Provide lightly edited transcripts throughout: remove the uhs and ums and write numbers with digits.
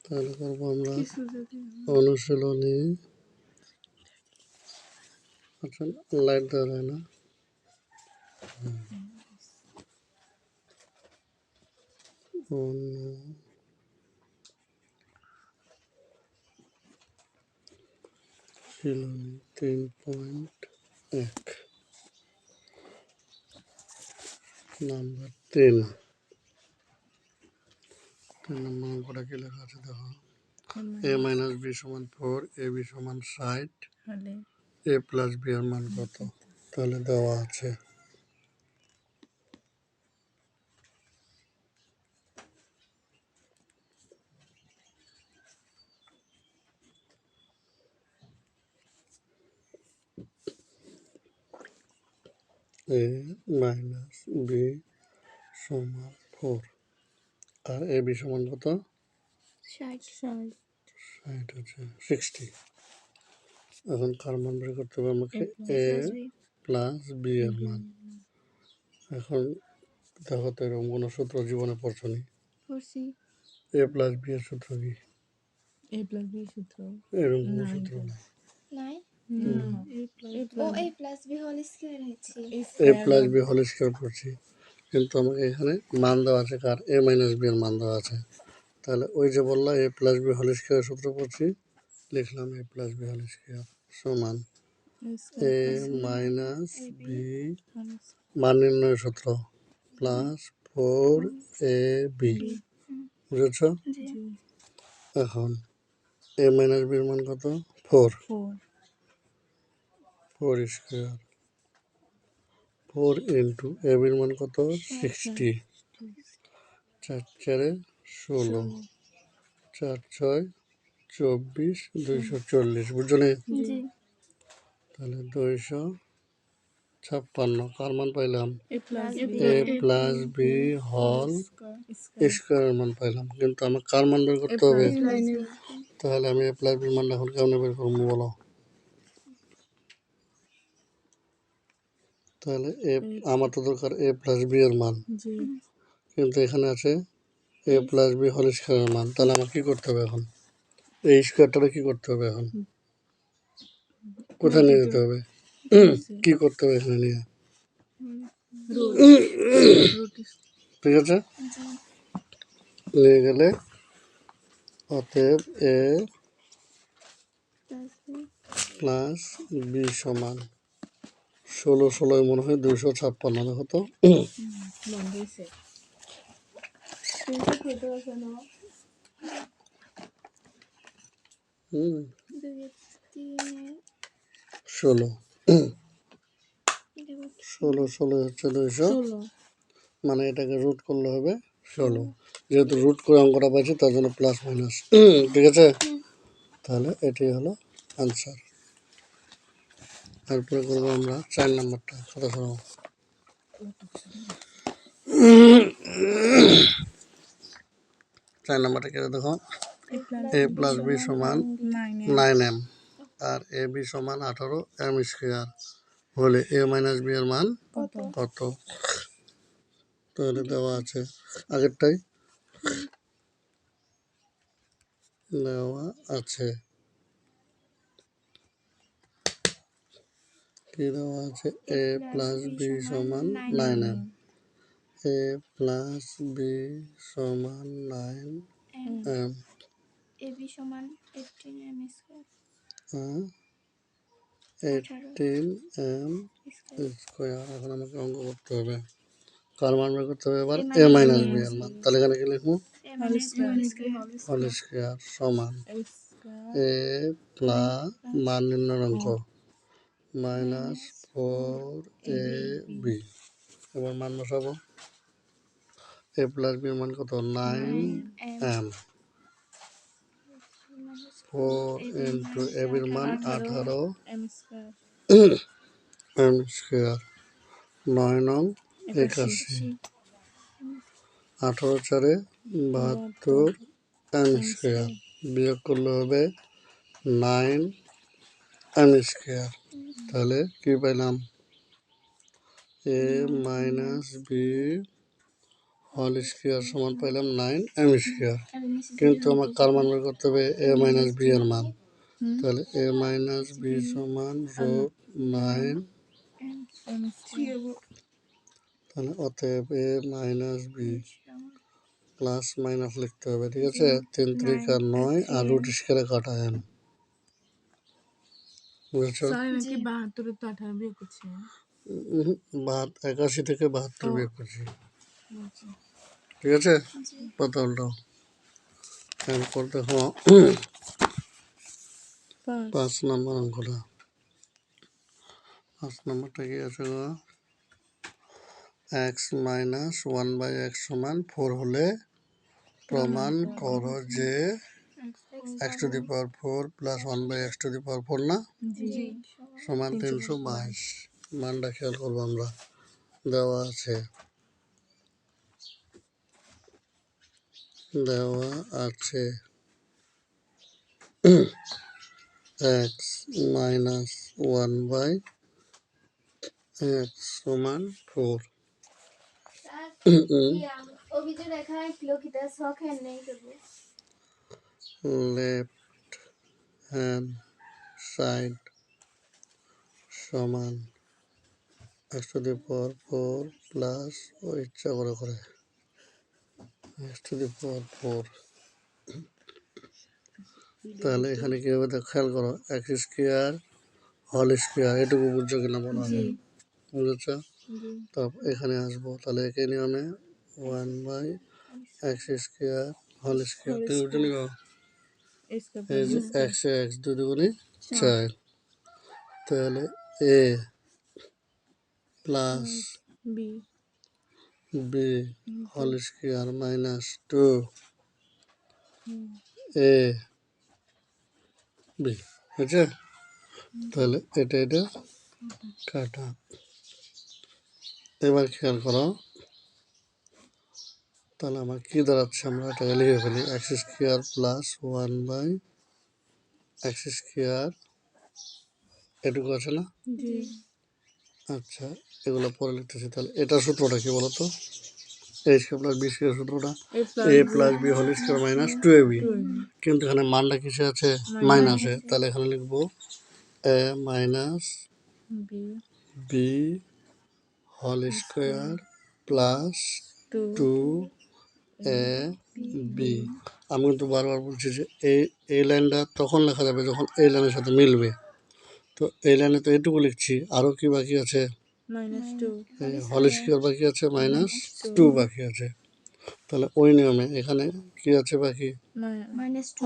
তাহলে করবো আমরা অনুশীলনী। আচ্ছা, লাইট দেওয়া যায় না। অনুশীলনী 3.1 নাম্বার 3 নম্বর অঙ্কটা কি লেখা আছে দেখো। a মাইনাস বি সমান 4, এ বি সমান 60, এ প্লাস বি এর মান কত? তাহলে দেওয়া আছে এ মাইনাস বি সমান 4 আর এ বি সমান কত? 60 আছে 60। এখন কার মান বের করতে হবে আমাকে? এ প্লাস বি এর মান। এখন দেখো তো এরকম কোনো সূত্র জীবনে পড়ছো নি? এ প্লাস বি এর সূত্র কি? এরকম কোনো সূত্র নাই। এ প্লাস বি হোল স্কয়ার করছি, কিন্তু আমাকে এখানে মান দেওয়া আছে কার? এ মাইনাস বি এর মান দেওয়া আছে। তাহলে ওই যে বললাম এ প্লাস বি হোল স্কয়ার সূত্র পড়ছি, লিখলাম এ প্লাস বি হোল স্কয়ার সমান এ মাইনাস বি মান নির্ণয় সূত্র প্লাস 4ab। বুঝেছ? এখন এ মাইনাস বির মান কত? 4 স্কয়ার 4 ইন্টু এ বির মান কত? 60, 4 4 16, 4 6 24, 240। বুঝছো নি? তাহলে 256 কার মান পাইলাম? এ প্লাস বি হল স্কয়ারের মান পাইলাম, কিন্তু আমার কার মান বের করতে হবে? তাহলে আমি এ প্লাস বি মান এখন কেমনে বের করবো বলো? তাহলে আমার তো দরকার এ প্লাস বি এর মান, কিন্তু এখানে আছে এ প্লাস বি হোল স্কয়ারের মান। তাহলে আমার কি করতে হবে এখন? এই স্কয়ারটাকে কি করতে হবে এখন? কোথায় নিয়ে যেতে হবে? কি করতে হবে এখানে নিয়ে? ঠিক আছে, নিয়ে গেলে অতএব এ প্লাস বি সমান 16 16 মনে হয় 256। দেখো তো হুম 16 16 16 হচ্ছে 200, মানে এটাকে রুট করলে হবে 16। যেহেতু রুট করে অঙ্কটা পাইছি তার জন্য প্লাস মাইনাস। ঠিক আছে, তাহলে এটি হলো আনসার। তারপরে করবো আমরা 4 নাম্বারটা। কথা শোনো, 4 নাম্বারটা কেটে দেখো। এ প্লাস বি সমান 9m আর এ বি সমান 18m স্কয়ার হলে এ মাইনাস বি এর মান কত? তাহলে দেওয়া আছে আগেরটাই দেওয়া আছে। কি দেওয়া আছে? এ প্লাস বি সমান 9m, এ প্লাস বি সমান 9m, এ বি সমান 18m স্কয়ার। এখন আমাকে অঙ্ক করতে হবে, কার মান বের করতে হবে এবার? এ মাইনাস বি এর মান। তাহলে এখানে কি লিখবো? হোল স্কয়ার সমান এ প্লাস মান নির্ণয় অঙ্ক মাইনাস 4ab। এবার মান বসাবো। এ প্লাস বি এর মান কত? 9m, 4 ইন্টু এ বির মান 18m স্কয়ার, 9 নং 81, 18 4 72m স্কয়ার, বিয়োগ করলে হবে 9m স্কয়ার। তাহলে কি পাইলাম? এ মাইনাস বি হোল স্কোয়ার সমান পাইলাম 9m²। কিন্তু আমার কার মান বের করতে হবে? a মাইনাস b এর মান। তাহলে a মাইনাস b সমান √9। তাহলে অতএব a minus b plus minus লিখতে হবে, ঠিক আছে? 3 3 9 আর রুট স্কোয়ারে কাটা n, বুঝেছো? 81 থেকে 72 বিয়োগ করছি, ঠিক আছে? পাতা উল্টাও। এরপর দেখো 5 নম্বর অঙ্কটা। 5 নম্বরটা কি আছে গো? x মাইনাস 1/x সমান 4 হলে প্রমাণ করো যে x⁴ প্লাস 1/x⁴ না সমান 322। মানটা খেয়াল করবো আমরা, দেওয়া আছে x মাইনাস 1/x সমান 4। লেফট হ্যান্ড সাইড সমান x⁴ প্লাস ও ইচ্ছা করে x⁴। তাহলে এখানে কি হবে খেয়াল করো, x² হোল স্কোয়ার, এটুকু বুঝছো কিনা বলো আগে, বুঝেছ? তো এখানে আসবো, তাহলে একই নিয়মে 1/x² হোল স্কোয়ার, তুমি বুঝে নিও। এই যে x 2 দুগুণে 4, তাহলে a plus b whole square minus 2ab, বুঝছে? তাহলে এটা কাটা। এবার খেয়াল করো, তাহলে আমার কি দাঁড়াচ্ছে, আমরা এটাকে লিখে ফেলি x² প্লাস 1/x², এটুকু আছে না? আচ্ছা, এগুলো পরে লিখতেছি। তাহলে এটা সূত্রটা কি বলতো? a² প্লাস b² সূত্রটা a plus b whole square minus 2ab, কিন্তু এখানে মানটা কিসে আছে? মাইনাসে। তাহলে এখানে লিখবো a minus b whole square plus 2ab। আমি কিন্তু বারবার বলছি যে এই লাইনটা তখন লেখা যাবে যখন এই লাইনের সাথে মিলবে। তো এই লাইনে তো এটুকু লিখছি, আরও কি বাকি আছে? হোল স্কোয়ার বাকি আছে, -2 বাকি আছে। তাহলে ওই নিয়মে এখানে কি আছে বাকি?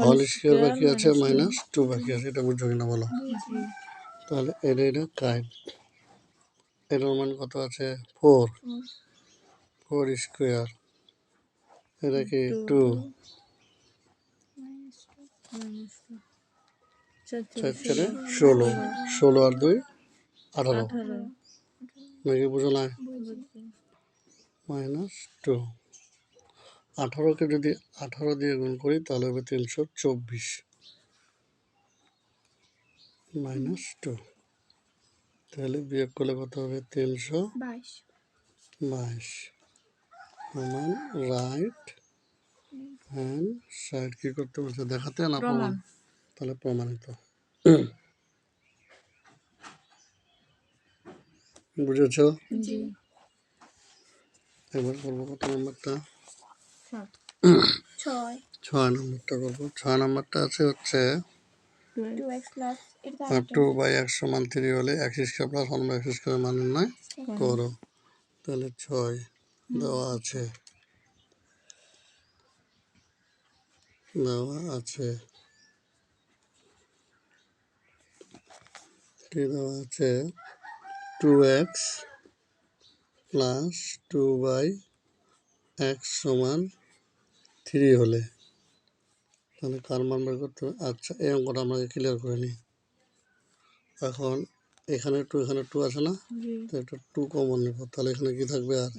হোল স্কোয়ার বাকি আছে, -2 বাকি আছে। এটা বুঝছো কিনা বলো? তাহলে এটা কাট। এটার মান কত আছে? 4 স্কোয়ার, এটা কি 2 4 16 16 আর 2 18, নাকি বুঝো না? -2, 18কে যদি 18 দিয়ে গুণ করি তাহলে হবে 324 -2। তাহলে বিয়োগ করলে কত হবে? 322 সমান রাইট হ্যান্ড সাইড। কি করতে বলছে? দেখাতে না প্রমাণ? তাহলে প্রমাণিত। বুঝেছ? এবার করবো কত নম্বরটা? 6 নম্বরটা করবো। 6 নম্বরটা আছে হচ্ছে 2/x সমান 3 হলে x² প্লাস 1/x² মান নির্ণয় করো। তাহলে 6 দেওয়া আছে কি দেওয়া আছে? 2x প্লাস 2/x সমান 3 হলে, তাহলে কার মান বের করতে হবে? আচ্ছা, এই অঙ্কটা আমরা ক্লিয়ার করে নিই। এখন এখানে 2 আছে না? তো একটা 2 কমন নেব, তাহলে এখানে কি থাকবে? আর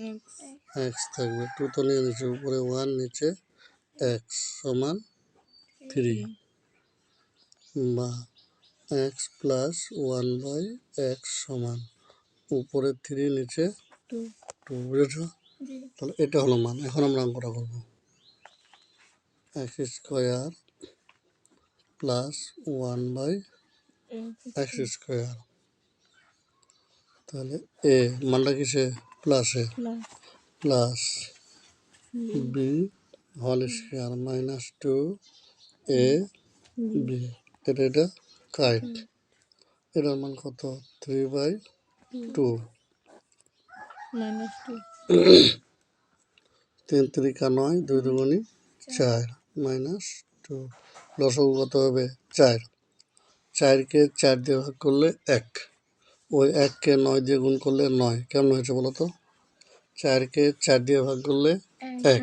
x থাকবে। 2 তো নিয়ে নিচ্ছে, উপরে 1 নিচে x সমান 3, বা x প্লাস 1/x সমান উপরে 3 নিচে 2, বুঝেছ? জি তাহলে এটা হলো মান। এখন আমরা অঙ্কটা করব। X square plus 1/x square. তাহলে এ মানটা কিসে প্লাসে, plus plus B B whole square minus 2 A B B. এটা কাইট। এটার মান কত? 3/2। -2 3 3 9, 2 2 4 মাইনাস 2। লসাগু কত হবে? 4। 4কে 4 দিয়ে ভাগ করলে 1। ওই 1কে 9 দিয়ে গুণ করলে 9। কেমন হয়েছে বলো তো? 4কে 4 দিয়ে ভাগ করলে 1।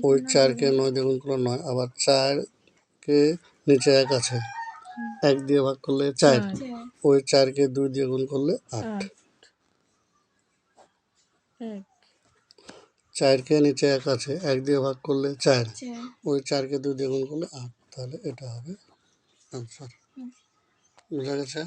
ওই 4কে 9 দিয়ে গুণ করলে 9। আবার 4কে নিচে 1 আছে, 1 দিয়ে ভাগ করলে 4। ওই 4কে 2 দিয়ে গুণ করলে 8। 1 4কে নিচে 1 আছে, 1 দিয়ে ভাগ করলে 4। ওই 4কে 2 দিয়ে গুণ করলে 8। তাহলে এটা হবে আনসার। বুঝা গেছে?